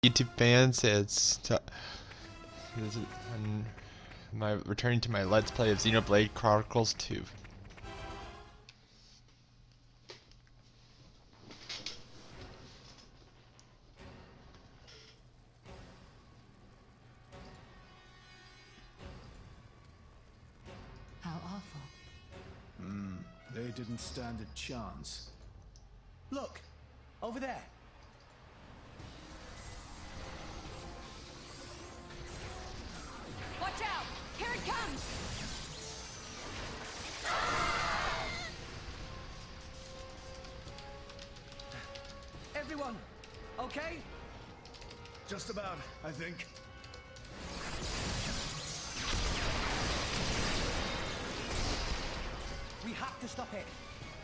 YouTube fans, my returning to my Let's Play of Xenoblade Chronicles 2. How awful. They didn't stand a chance. Look! Over there! Watch out! Here it comes! Everyone, okay? Just about, I think. We have to stop it.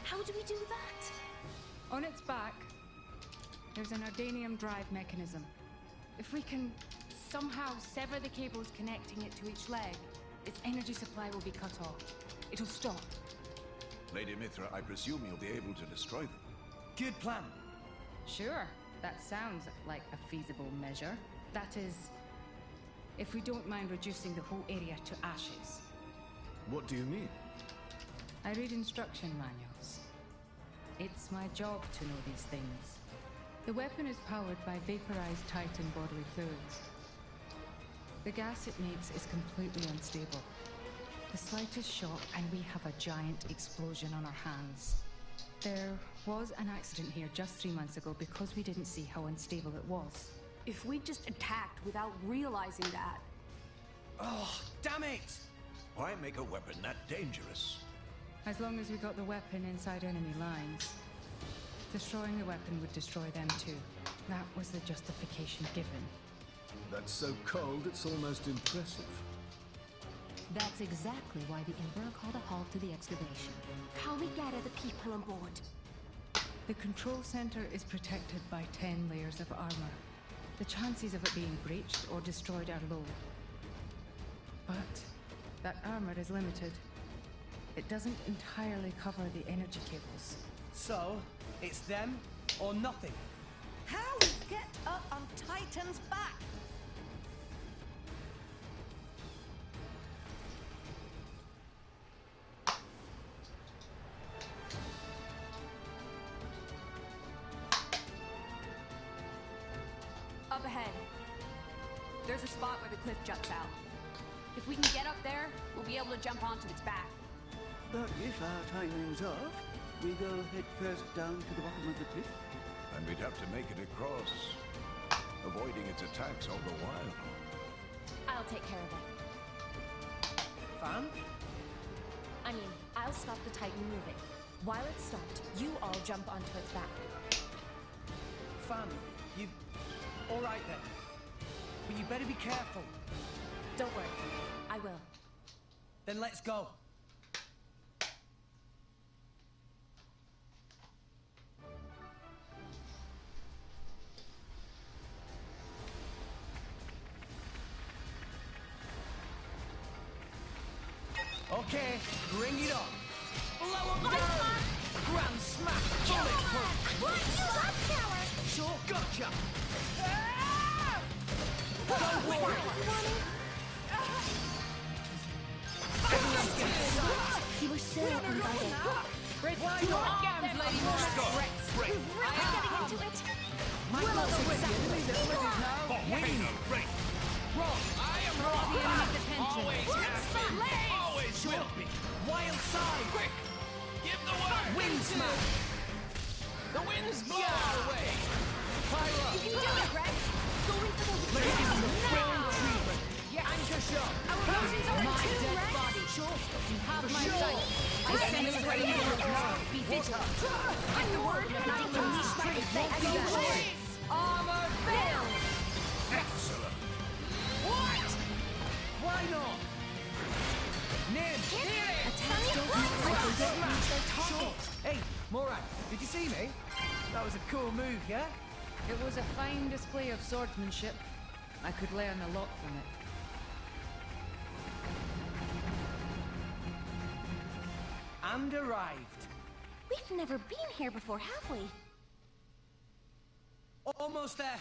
How do we do that? On its back, there's an Ardanium drive mechanism. If we can somehow sever the cables connecting it to each leg, its energy supply will be cut off. It'll stop. Lady Mithra, I presume you'll be able to destroy them. Good plan. Sure, that sounds like a feasible measure. That is, if we don't mind reducing the whole area to ashes. What do you mean? I read instruction manuals. It's my job to know these things. The weapon is powered by vaporized Titan bodily fluids. The gas it makes is completely unstable. The slightest shock and we have a giant explosion on our hands. There was an accident here just 3 months ago because we didn't see how unstable it was. If we just attacked without realizing that... Oh, damn it! Why make a weapon that dangerous? As long as we got the weapon inside enemy lines, destroying the weapon would destroy them too. That was the justification given. That's so cold, it's almost impressive. That's exactly why the Emperor called a halt to the excavation. How we gather the people on board? The control center is protected by 10 layers of armor. The chances of it being breached or destroyed are low. But that armor is limited. It doesn't entirely cover the energy cables. So, it's them or nothing. How we get up on Titan's back? Up ahead. There's a spot where the cliff juts out. If we can get up there, we'll be able to jump onto its back. But if our timing's off, we go head first down to the bottom of the cliff. And we'd have to make it across, avoiding its attacks all the while. I'll take care of it. Fam? I mean, I'll stop the Titan moving. While it's stopped, you all jump onto its back. Fam, you... Alright then. But you better be careful. Don't worry, I will. Then let's go. Okay, bring it on. Blow 'em down! Grand smack! Bullet punch! What? Use up power! Sure, gotcha! Don't worry! Everyone's getting sucked! You were so uninvited. Why not? Games, Lady Mithra. Break! We're getting into it! We'll break! Wrong! I am wrong. The enemy's attention. Always will be! Wild side! Quick! Give the word! Wind smack! The winds blow our way! Fire up! You can do it, Rex. Going for the Ladies and now. gentlemen, treatment! Yes. Anchor shot! Our emotions are in My tune, dead Rex. body. Sure! You have For my sure. sight. I sense it right now. Be vigilant. Get the word. Armor failed. Excellent! What? Why not? Nim! Attacks don't move like they don't reach their target. Hey, Morag, did you see me? That was a cool move, yeah? It was a fine display of swordsmanship. I could learn a lot from it. And arrived. We've never been here before, have we? Almost there.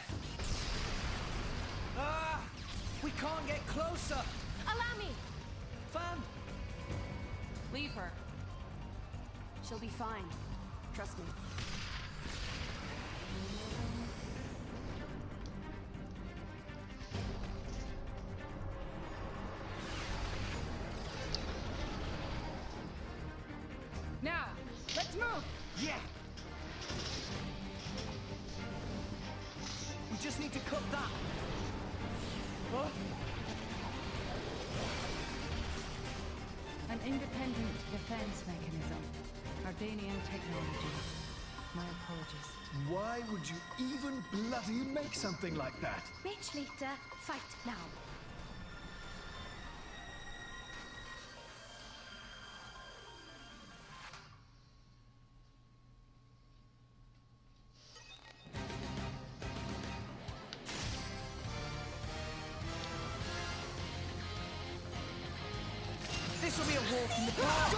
can't get closer. Allow me! Fam, Leave her. She'll be fine. Trust me. Now, let's move! yeah. We just need to cut that. Huh? An independent defense mechanism. Ardanian technology. My apologies. Why would you even bloody make something like that? Rich leader, fight now. This will be a walk in the park. Do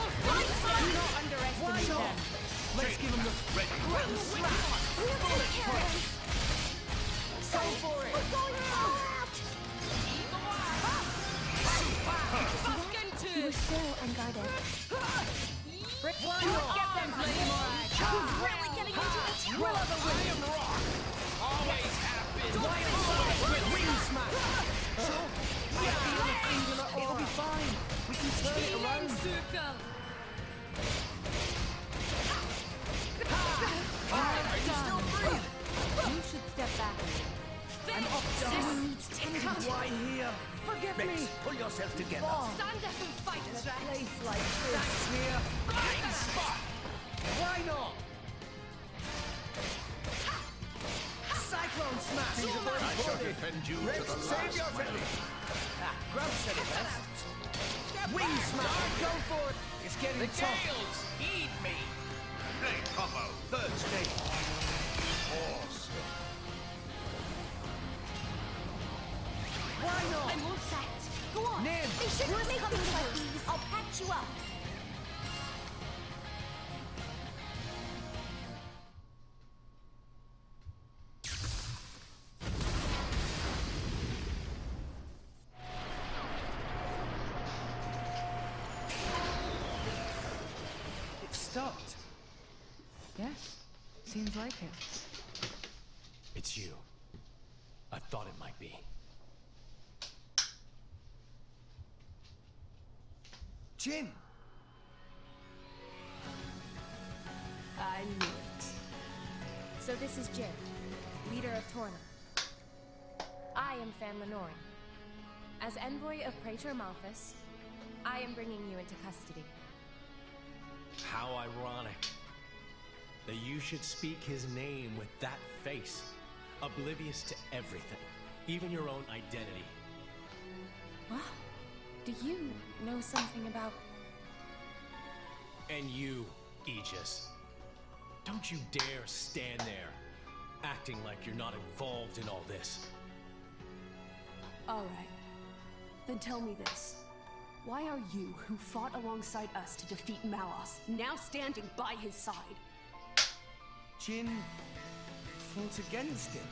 not underestimate them. Let's give him the grand smash. We'll take care of him. Go for it. We're going all out! You were so unguarded. Rick, get them, Claymore! He's really getting into it. Will of the wind. I am rock. Always have been. Wing smash. It'll be fine. We can turn it around. Are you still breathing? You should step back. I'm up, Someone needs tending to. Why here? Forgive Mix, me! pull yourself together. Stand up and fight, Rex. Thanks here. Right spot. Why not? Cyclone smash. I shall defend you Rex, to the save last yourself. penny. Grub said it best. Wing smash. Go for it. It's getting tough. Heed me. Hey, Combo, third stage. Awesome. Why not? I'm all set. Go on. Nim, They shouldn't make things like these. I'll patch you up. it stopped. Yes, seems like it. It's you. I thought it might be. Jin. I knew it. So this is Jin, leader of Torna. I am Fan Lenore. As envoy of Praetor Malthus, I am bringing you into custody. How ironic that you should speak his name with that face, oblivious to everything, even your own identity. What? Do you know something about... And you, Aegis. Don't you dare stand there, acting like you're not involved in all this. All right. Then tell me this. Why are you, who fought alongside us to defeat Malos, now standing by his side? Jin fought against him.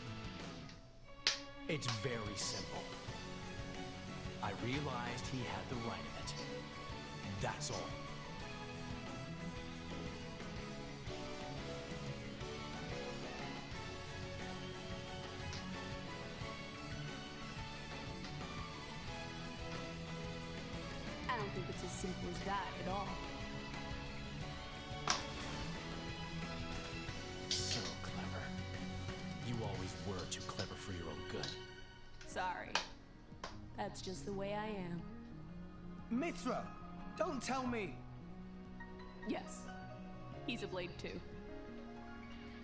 It's very simple. I realized he had the right of it. That's all. I don't think it's as simple as that at all. So clever. You always were too clever for your own good. Sorry. That's just the way I am. Mithra, don't tell me. Yes. He's a blade too.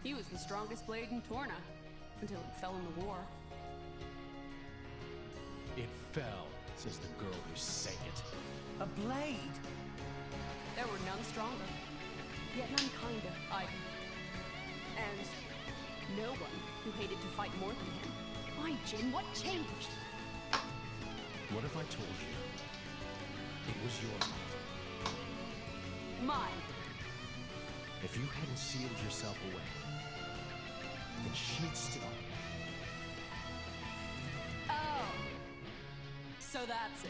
He was the strongest blade in Torna until it fell in the war. It fell, says the girl who sang it. A blade? There were none stronger, yet none kinder either. And no one who hated to fight more than him. Why, Jin? What changed? What if I told you it was your fault? Mine. If you hadn't sealed yourself away, then she'd still... Oh. So that's it.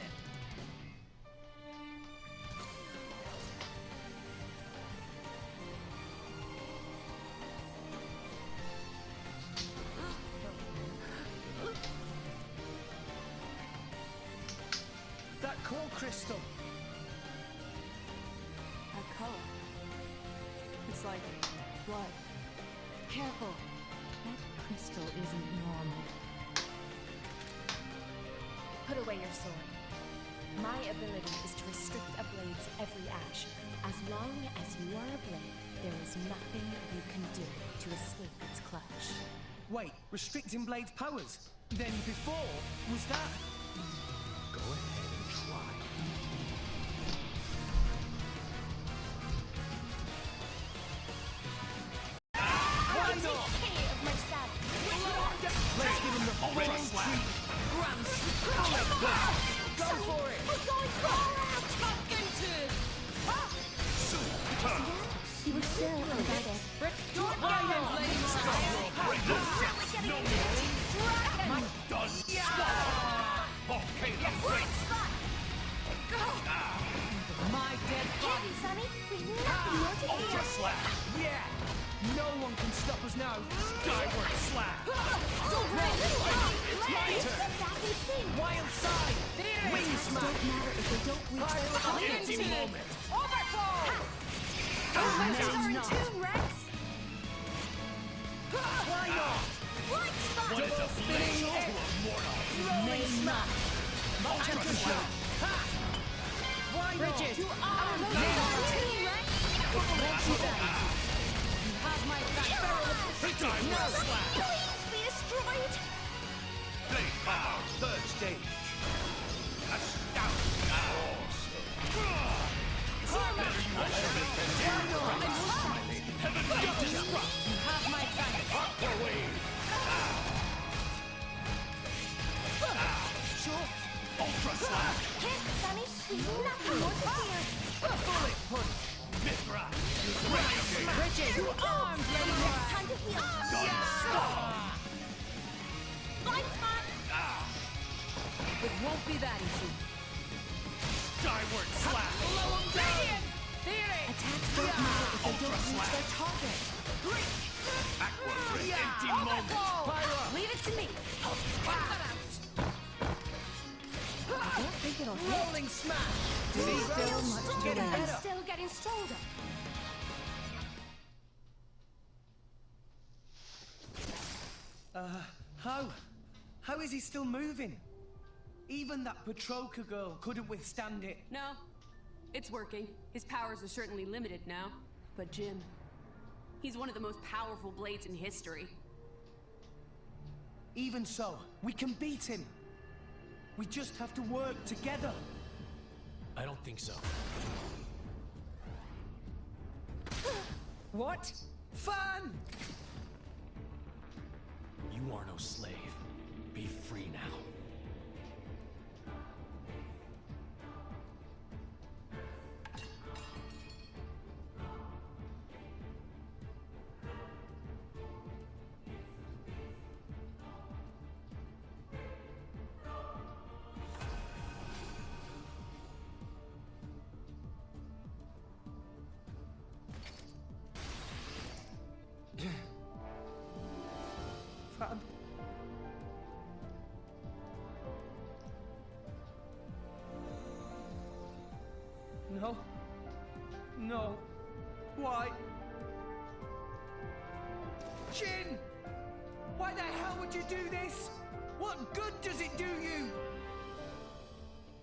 That core crystal. That color. It's like blood. Careful. That crystal isn't normal. Put away your sword. My ability is to restrict a blade's every action. As long as you are a blade, there is nothing you can do to escape its clutch. Wait, restricting Blade's powers? Then before, was that... Go ahead and try. Why not? Decay of my saddle. Let's give him the full treat. Grand Go for it! We're going far out! You were still unguided. My dead body! Sonny, we've nothing more to Ultra fear. slap! Yeah! No one can stop us now! Skyward slap! It's my turn! Wild side! Wing smack! Don't matter if they don't reach their Empty moment! Sorry, too, Rex! Why not? Right spot! Double spinning hit! Rolling smack! Ultra slap! Ha! Why not? Bridget! To Our arms! moves are too, Rex! You have my back! No slap! Please be destroyed! Blade power, third stage. Astounding. Awesome. You have my back! Sure. Ultra slap. Can't, Sonny. We've nothing more to fear. Bullet punch! Mithra. Bridget! To arms, lady! Time to heal. Blind spot! It won't be that easy. Skyward slap. Attacks don't matter if they don't reach their target. Backward ring. Empty moment. Leave it to me. I don't think it'll hit. Rolling smash! Still much to Getting learn. better. Still getting stronger. How is he still moving? Even that Petroka girl couldn't withstand it. No, it's working. His powers are certainly limited now. But Jim, he's one of the most powerful blades in history. Even so, we can beat him. We just have to work together. I don't think so. What? Fun! You are no slave. Be free now. Fun. No. No. Why? Jin! Why the hell would you do this? What good does it do you?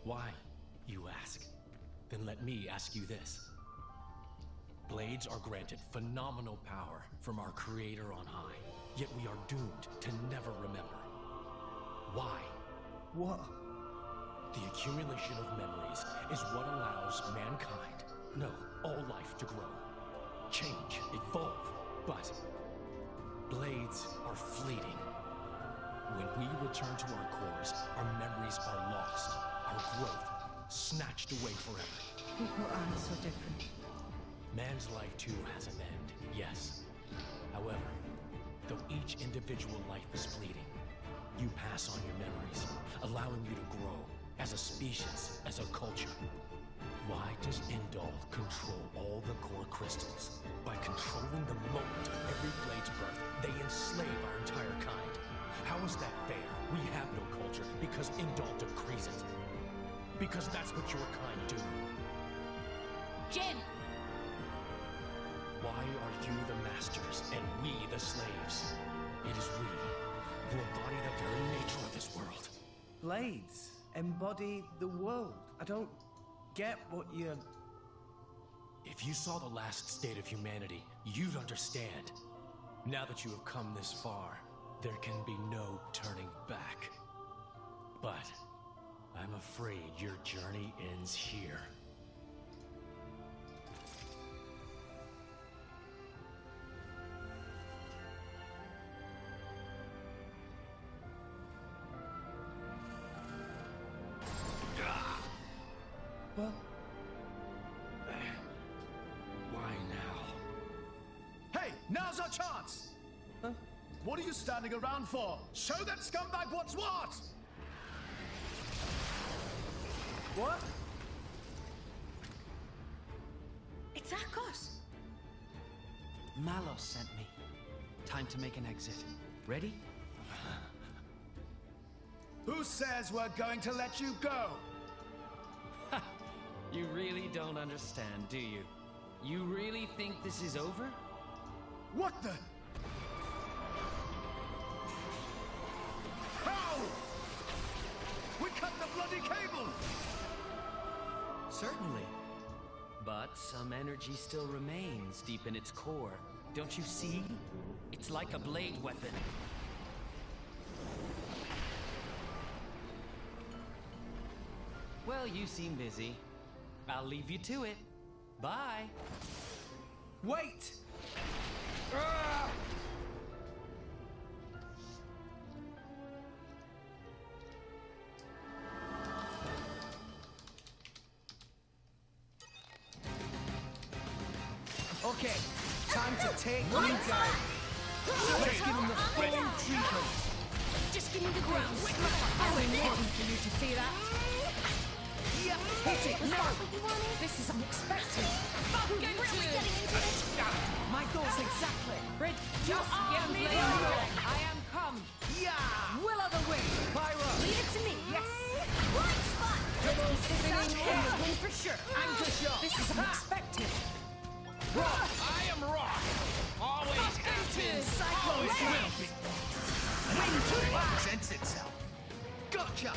Why, you ask? Then let me ask you this. Blades are granted phenomenal power from our creator on high, yet we are doomed to never remember. Why? What? The accumulation of memories is what allows mankind, no, all life to grow, change, evolve. But blades are fleeting. When we return to our cores, our memories are lost, our growth snatched away forever. People aren't so different. Man's life too has an end, yes. However, though each individual life is fleeting, you pass on your memories, allowing you to grow, as a species, as a culture. Why does Indol control all the core crystals? By controlling the moment of every blade's birth, they enslave our entire kind. How is that fair? We have no culture because Indol decrees it. Because that's what your kind do. Jin! Why are you the masters and we the slaves? It is we who embody the very nature of this world. Blades embody the world. I don't get what you're... If you saw the last state of humanity, you'd understand. Now that you have come this far, there can be no turning back. But I'm afraid your journey ends here. What? Why now? Hey, now's our chance! Huh? What are you standing around for? Show that scumbag what's what! What? It's Akos. Malos sent me. Time to make an exit. Ready? Who says we're going to let you go? You really don't understand, do you? You really think this is over? What the? How? We cut the bloody cable! Certainly. But some energy still remains deep in its core. Don't you see? It's like a blade weapon. Well, you seem busy. I'll leave you to it. Bye. Wait! Okay, time to take you down. Let's give him the full treatment. Just give me the ground. I've been waiting for you to say that. Yeah, hit it, Was no! that what you wanted? This is unexpected. We're really getting into this. My goals exactly. Red, just give me the I am come. Yeah! Will of the wind. Pyro! Leave it to me. Yes. Right spot. Double spinning We'll air! win for sure. Anchor shot! This is unexpected. Rock! I am Rock! Always have been, Cyclone always will be! Wind presents itself. Gotcha!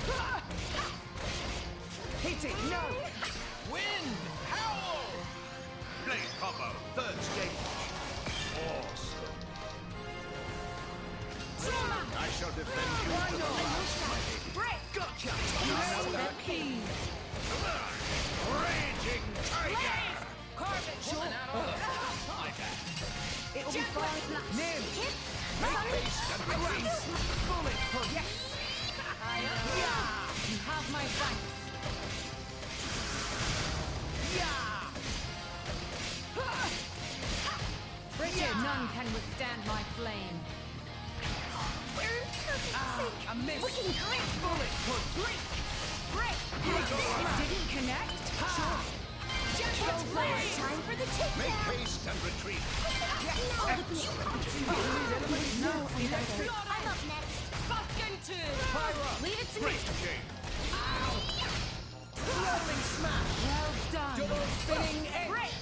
Hit it, no! Wind! Howl! Blade combo, third stage. Awesome. I shall defend you Why to the not? last. Break. Gotcha! Raging tiger! Pulling out all the fun like that. It'll be fine. Nim! Hit. Bullet punch! Yes. Yeah! You have my thanks. Yeah! Bridget, none can withstand my flame. I missed! Looking great. Bullet punch! Break. It didn't connect. Jackpot's flare. Time for the takedown. Make haste and retreat. No, I'm up next. Fucking two. Leave it to me. Break the game. Rolling smash! Well done. Double spinning edge! Break.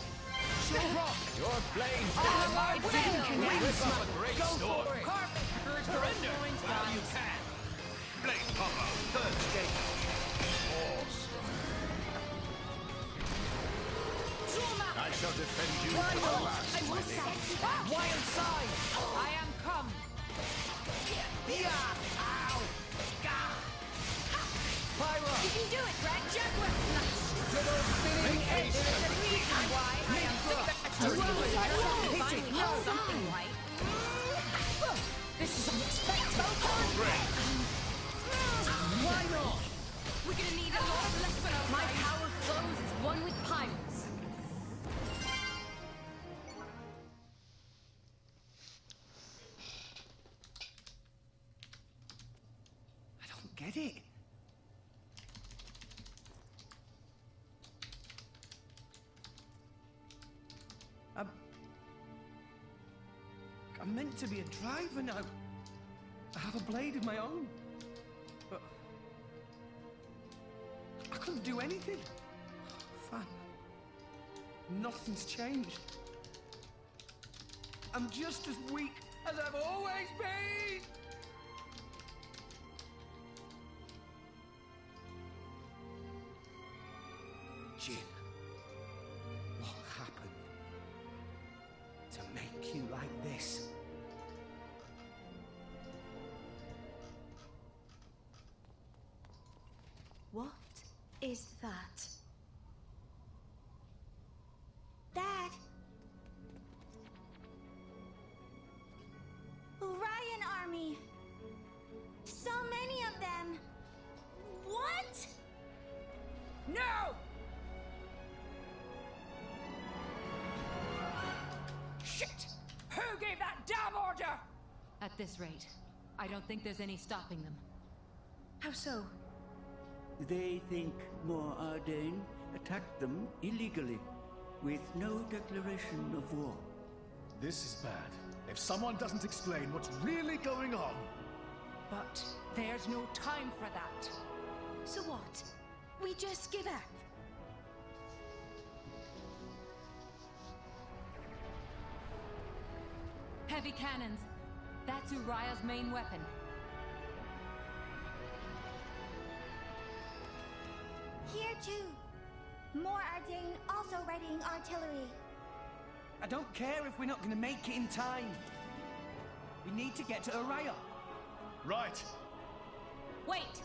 She'll rock! Your flames I didn't connect! Rip up a great Go storm. for it! Surrender while you can. Blade combo, third stage. Awesome. I shall defend you to the last, I my will lady. set. Wild side! I am come. Yeah! Ow! Gah! Pyro! You can do it, Greg. Jaguar smash. Double spinning edge! Why? I am Hit it! No! something right. This is unexpected. Why not? We're gonna need a lot of left. My power flows as one with Pyro's. I don't get it. I'm meant to be a driver now. I have a blade of my own. But I couldn't do anything. Fan, nothing's changed. I'm just as weak as I've always been. Jin, what happened to make you like this? What is that? Dad! Orion Army! So many of them! What? No! Shit! Who gave that damn order? At this rate, I don't think there's any stopping them. How so? They think more Ardain attacked them illegally, with no declaration of war. This is bad. If someone doesn't explain what's really going on... But there's no time for that. So what? We just give up? Heavy cannons. That's Uriah's main weapon. Here too. More Ardain also readying artillery. I don't care if we're not gonna make it in time. We need to get to Uriah. Right. Wait!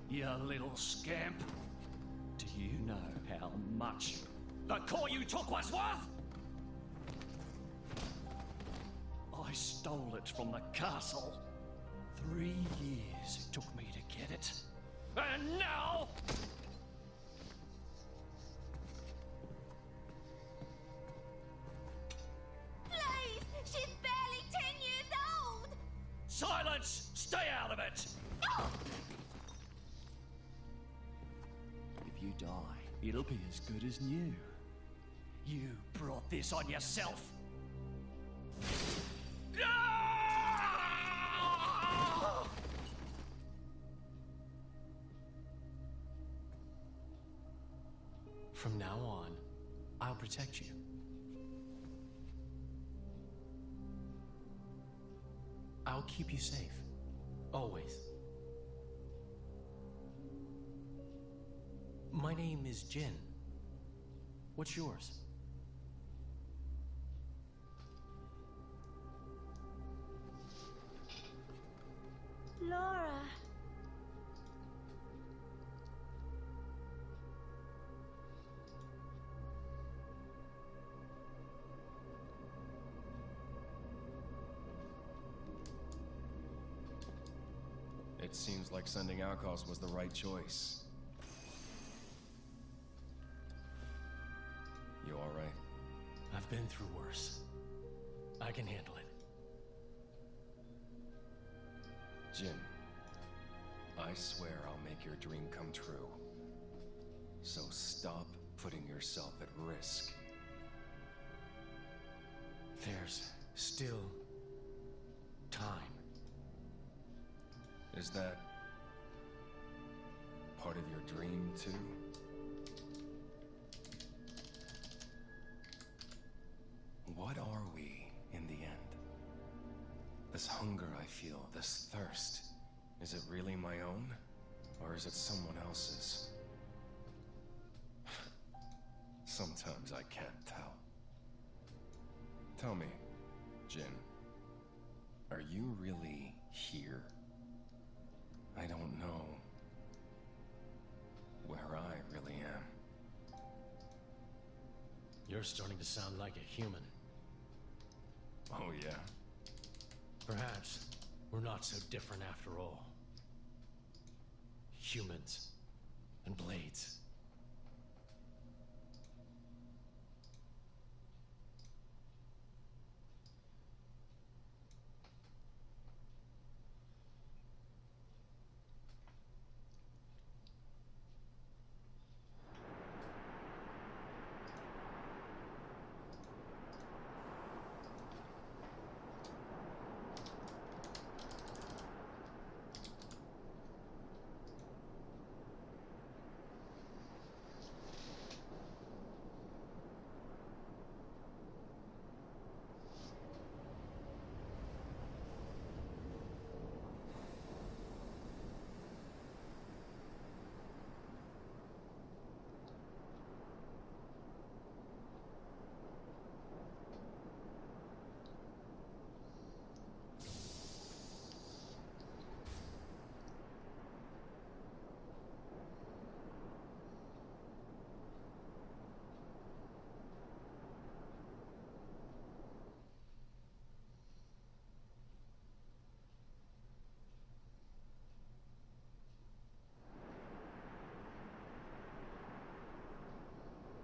You little scamp. Do you know how much the core you took was worth? I stole it from the castle. 3 years it took me to get it. And now... Please! She's barely 10 years old! Silence! Stay out of it! No! If you die, it'll be as good as new. You brought this on yourself. From now on, I'll protect you. I'll keep you safe. Always. My name is Jin. What's yours? Laura. It seems like sending Outcasts was the right choice. You alright? I've been through worse. I can handle it. Jin, I swear I'll make your dream come true. So stop putting yourself at risk. There's still time. Is that part of your dream, too? What are we, in the end? This hunger I feel, this thirst, is it really my own? Or is it someone else's? Sometimes I can't tell. Tell me, Jin, are you really here? I don't know where I really am. You're starting to sound like a human. Oh, yeah? Perhaps we're not so different after all. Humans and blades.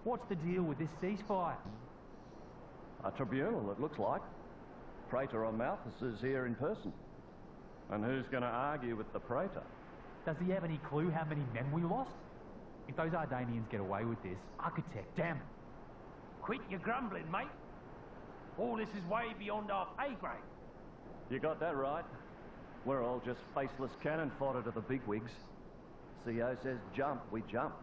What's the deal with this ceasefire? A tribunal, it looks like. Praetor on Malthus is here in person. And who's going to argue with the Praetor? Does he have any clue how many men we lost? If those Ardanians get away with this, Architect, damn it. Quit your grumbling, mate. All this is way beyond our pay grade. You got that right. We're all just faceless cannon fodder to the bigwigs. CO says jump, we jump.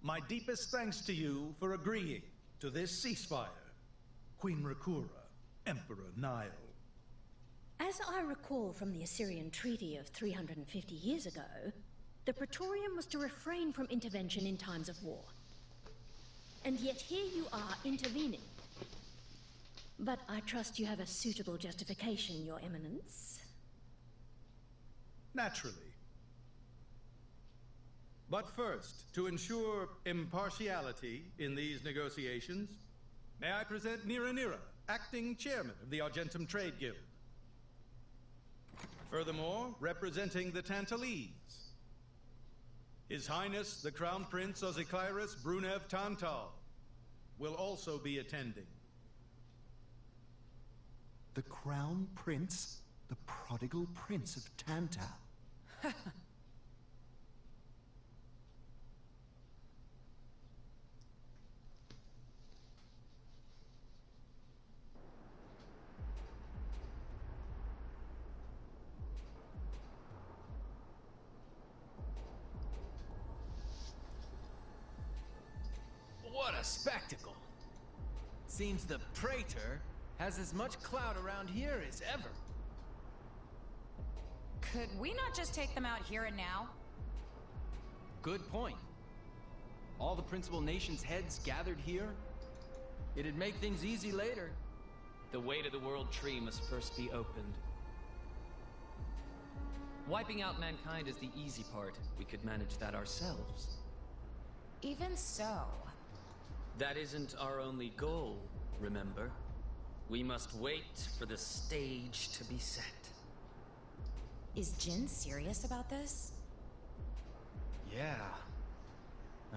My deepest thanks to you for agreeing to this ceasefire, Queen Rakura, Emperor Nile. As I recall from the Assyrian treaty of 350 years ago, the Praetorium was to refrain from intervention in times of war. And yet here you are intervening. But I trust you have a suitable justification, Your Eminence. Naturally. But first, to ensure impartiality in these negotiations, may I present Nira, acting chairman of the Argentum Trade Guild. Furthermore, representing the Tantalese, His Highness the Crown Prince Ozikairis Brunev Tantal will also be attending. The Crown Prince? The prodigal Prince of Tantal? What a spectacle! Seems the Praetor has as much clout around here as ever. Could we not just take them out here and now? Good point. All the principal nations' heads gathered here? It'd make things easy later. The way to the World Tree must first be opened. Wiping out mankind is the easy part. We could manage that ourselves. Even so. That isn't our only goal, remember? We must wait for the stage to be set. Is Jin serious about this? Yeah.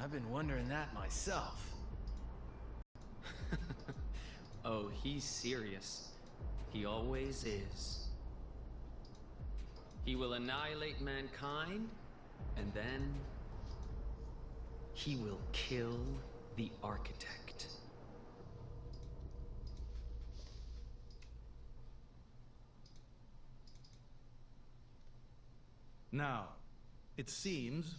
I've been wondering that myself. Oh, he's serious. He always is. He will annihilate mankind, and then he will kill the architect. Now, it seems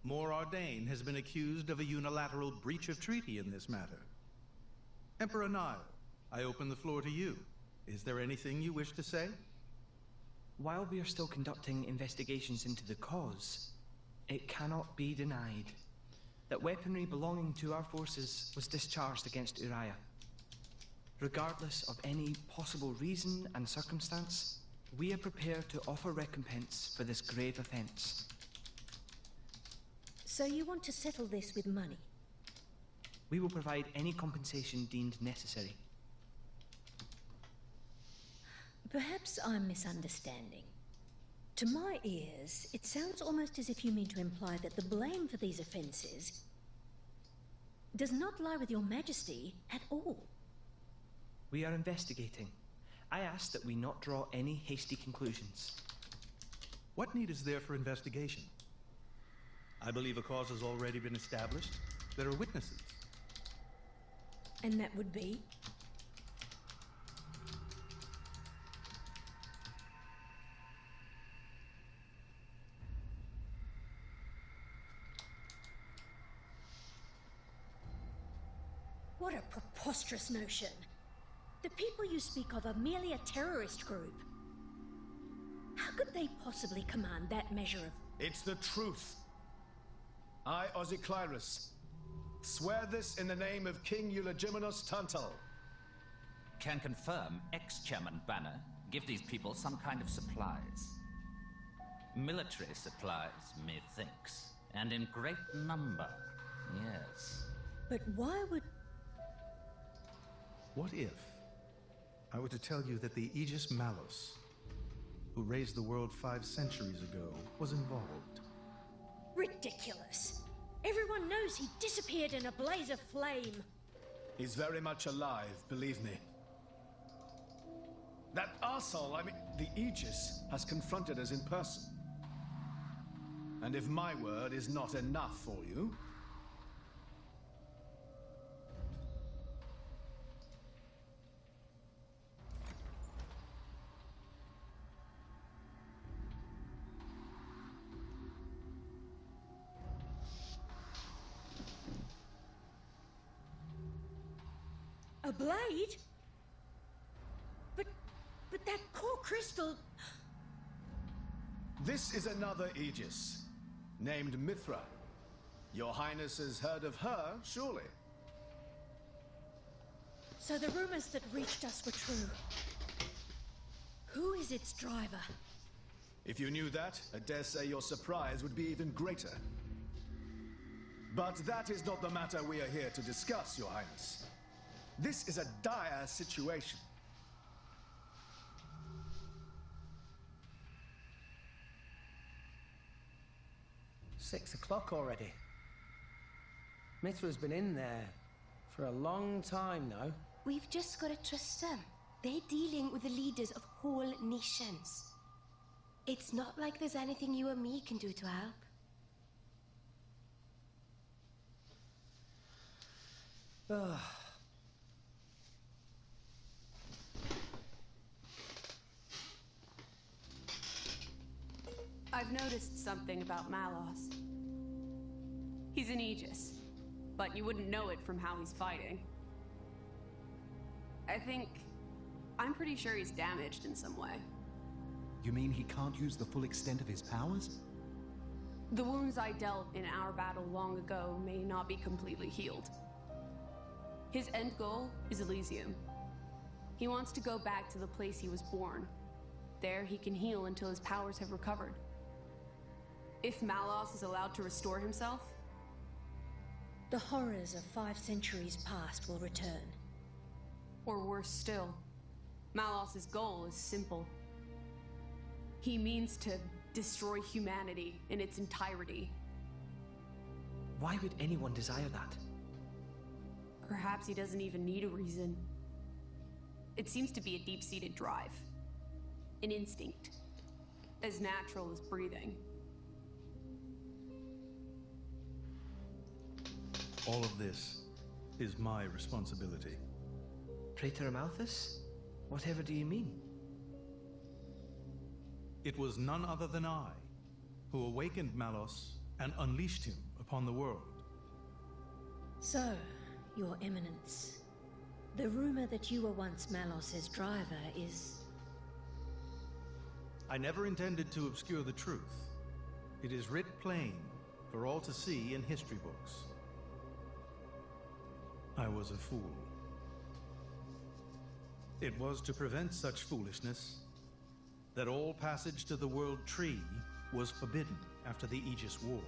Mor Ardain has been accused of a unilateral breach of treaty in this matter. Emperor Nile, I open the floor to you. Is there anything you wish to say? While we are still conducting investigations into the cause, it cannot be denied that weaponry belonging to our forces was discharged against Uriah. Regardless of any possible reason and circumstance, we are prepared to offer recompense for this grave offense. So you want to settle this with money? We will provide any compensation deemed necessary. Perhaps I'm misunderstanding. To my ears, it sounds almost as if you mean to imply that the blame for these offenses does not lie with your Majesty at all. We are investigating. I ask that we not draw any hasty conclusions. What need is there for investigation? I believe a cause has already been established. There are witnesses. And that would be? What a preposterous notion. The people you speak of are merely a terrorist group. How could they possibly command that measure of... It's the truth. I, Ozikairis, swear this in the name of King Eulogimenos Tantal. Can confirm ex-chairman Banner give these people some kind of supplies. Military supplies, methinks, and in great number, yes. But why would... What if I were to tell you that the Aegis Malus, who raised the world 5 centuries ago, was involved? Ridiculous. Everyone knows he disappeared in a blaze of flame. He's very much alive, believe me. That arsehole, the Aegis, has confronted us in person. And if my word is not enough for you... A blade? But that core crystal... This is another Aegis, named Mithra. Your Highness has heard of her, surely? So the rumors that reached us were true. Who is its driver? If you knew that, I dare say your surprise would be even greater. But that is not the matter we are here to discuss, Your Highness. This is a dire situation. "6 o'clock already. Mithra's been in there for a long time now. We've just got to trust them. They're dealing with the leaders of whole nations. It's not like there's anything you or me can do to help. Ugh. I've noticed something about Malos. He's an Aegis, but you wouldn't know it from how he's fighting. I'm pretty sure he's damaged in some way. You mean he can't use the full extent of his powers? The wounds I dealt in our battle long ago may not be completely healed. His end goal is Elysium. He wants to go back to the place he was born. There he can heal until his powers have recovered. If Malos is allowed to restore himself, the horrors of 5 centuries past will return. Or worse still, Malos' goal is simple. He means to destroy humanity in its entirety. Why would anyone desire that? Perhaps he doesn't even need a reason. It seems to be a deep-seated drive. An instinct. As natural as breathing. All of this is my responsibility. Praetor Amalthus? Whatever do you mean? It was none other than I who awakened Malos and unleashed him upon the world. So, Your Eminence, the rumor that you were once Malos' driver is... I never intended to obscure the truth. It is writ plain for all to see in history books. I was a fool. It was to prevent such foolishness that all passage to the World Tree was forbidden after the Aegis War.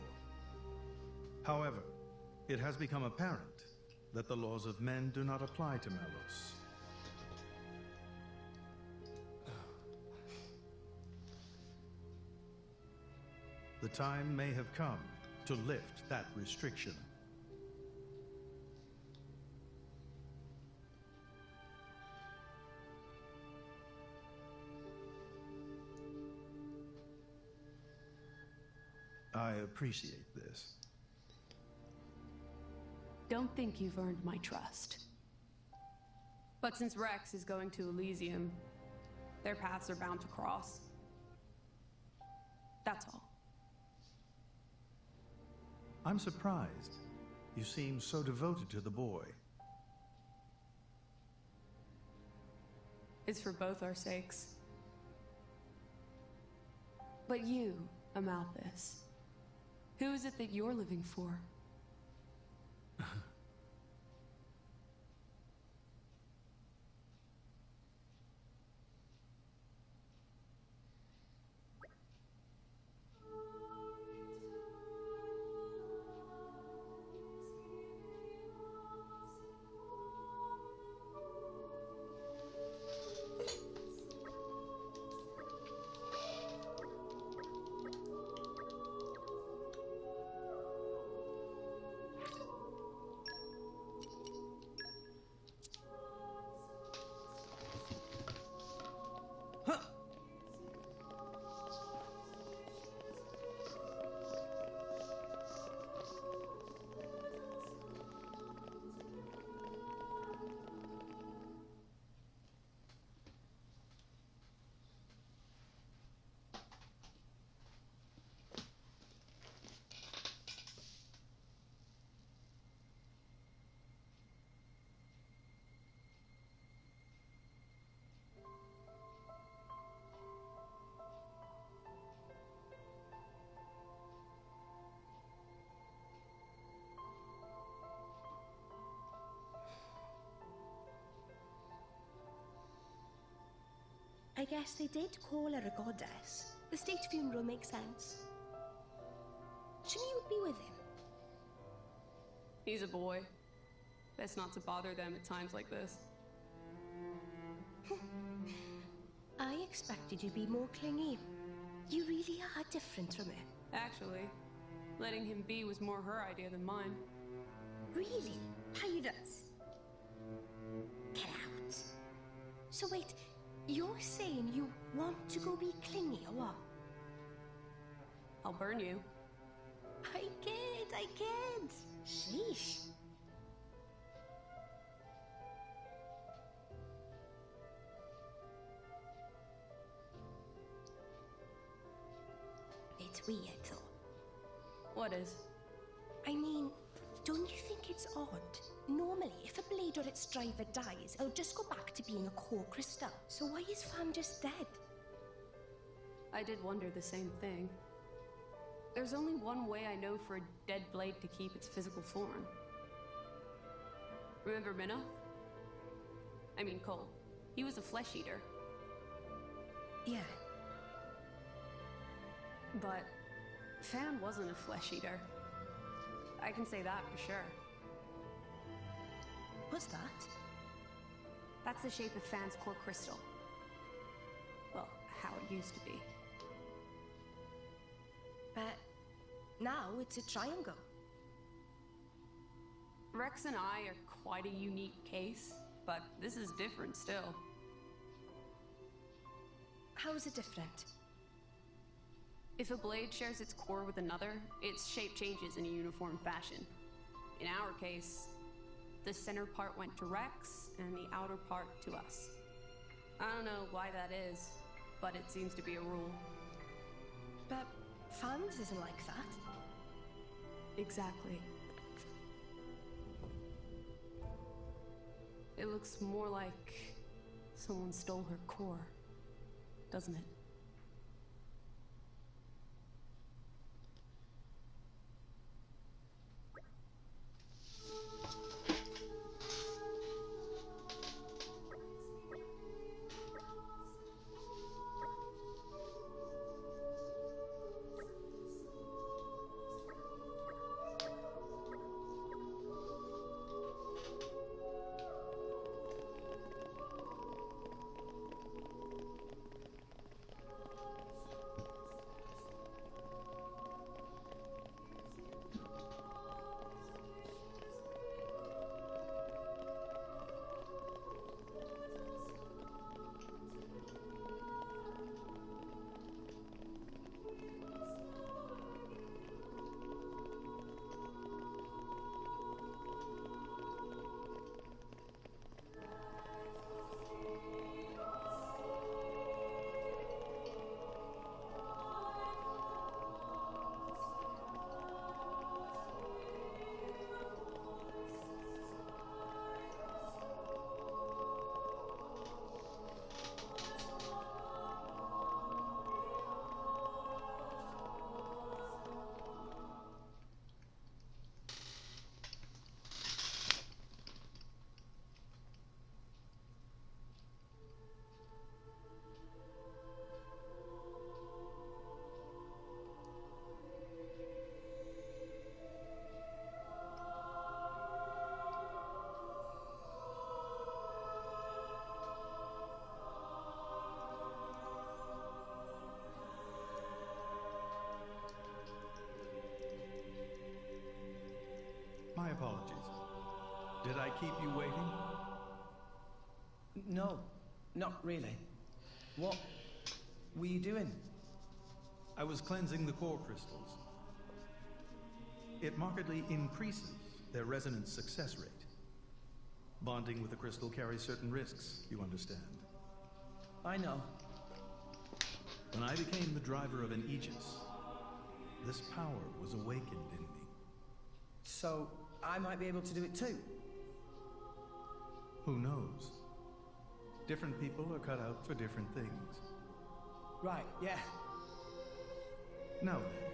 However, it has become apparent that the laws of men do not apply to Malos. The time may have come to lift that restriction. I appreciate this. Don't think you've earned my trust. But since Rex is going to Elysium, their paths are bound to cross. That's all. I'm surprised. You seem so devoted to the boy. It's for both our sakes. But you, Amalthus, who is it that you're living for? I guess they did call her a goddess. The state funeral makes sense. Shouldn't you be with him? He's a boy. Best not to bother them at times like this. I expected you to be more clingy. You really are different from her. Actually, letting him be was more her idea than mine. Really? Pirates? Get out. So wait, you're saying you want to go be clingy or what? I'll burn you. I can't. Sheesh. It's weird, though. What is? I mean, don't you think it's odd? Normally, if a blade or its driver dies, it'll just go back to being a core crystal. So why is Fan just dead? I did wonder the same thing. There's only one way I know for a dead blade to keep its physical form. Remember Minna? I mean Cole. He was a flesh eater. Yeah. But Fan wasn't a flesh eater. I can say that for sure. What's that? That's the shape of Fan's core crystal. Well, how it used to be. But now it's a triangle. Rex and I are quite a unique case, but this is different still. How is it different? If a blade shares its core with another, its shape changes in a uniform fashion. In our case, the center part went to Rex, and the outer part to us. I don't know why that is, but it seems to be a rule. But Fan's isn't like that. Exactly. It looks more like someone stole her core, doesn't it? My apologies. Did I keep you waiting? No, not really. What were you doing? I was cleansing the core crystals. It markedly increases their resonance success rate. Bonding with a crystal carries certain risks, you understand. I know. When I became the driver of an Aegis, this power was awakened in me. So, I might be able to do it too? Who knows? Different people are cut out for different things. Right, yeah. Now then,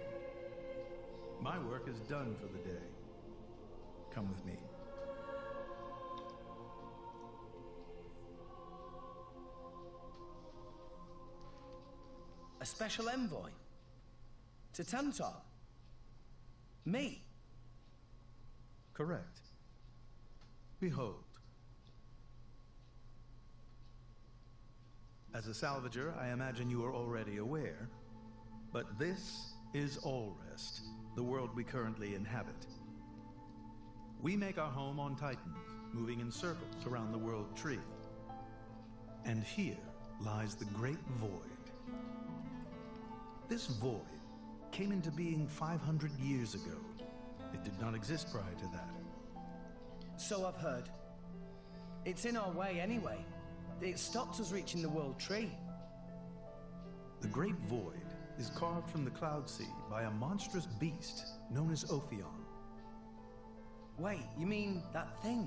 my work is done for the day. Come with me. A special envoy? To Tantor? Me? Correct. Behold. As a salvager, I imagine you are already aware, but this is Allrest, the world we currently inhabit. We make our home on Titan, moving in circles around the world tree. And here lies the Great Void. This void came into being 500 years ago. It did not exist prior to that. So I've heard. It's in our way anyway. It stopped us reaching the world tree. The Great Void is carved from the Cloud Sea by a monstrous beast known as Ophion. Wait, you mean that thing?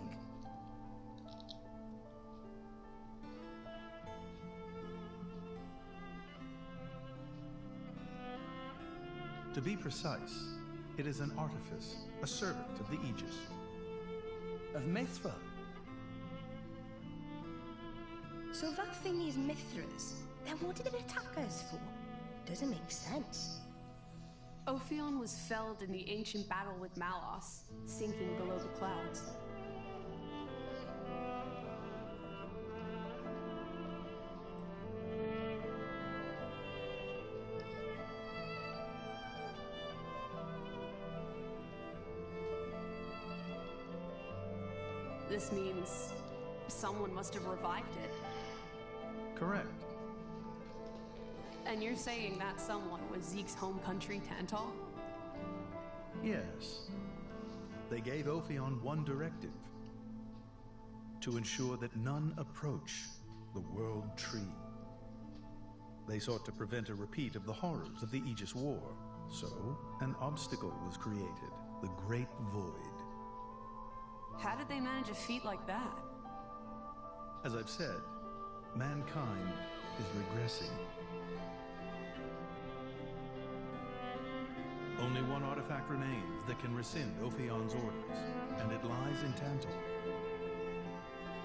To be precise, it is an artifice, a servant of the Aegis. Of Mithra? So that thing is Mithra's. Then what did it attack us for? Doesn't make sense. Ophion was felled in the ancient battle with Malos, sinking below the clouds. This means someone must have revived it. Correct. And you're saying that someone was Zeke's home country, Tantal? Yes. They gave Ophion one directive: to ensure that none approach the World Tree. They sought to prevent a repeat of the horrors of the Aegis War, so an obstacle was created, the Great Void. How did they manage a feat like that? As I've said, mankind is regressing. Only one artifact remains that can rescind Ophion's orders, and it lies in Tantal.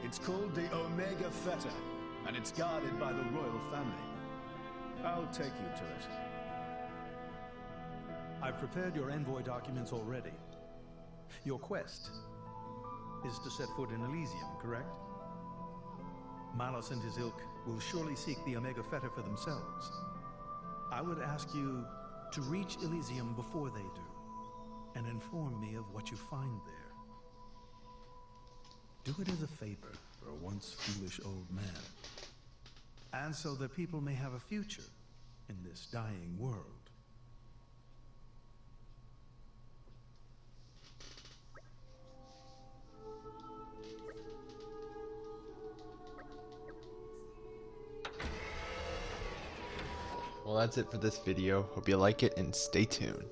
It's called the Omega Fetter, and it's guarded by the royal family. I'll take you to it. I've prepared your envoy documents already. Your quest is to set foot in Elysium, correct? Malos and his ilk will surely seek the Omega Fetter for themselves. I would ask you to reach Elysium before they do, and inform me of what you find there. Do it as a favor for a once foolish old man, and so that people may have a future in this dying world. Well, that's it for this video. Hope you like it and stay tuned.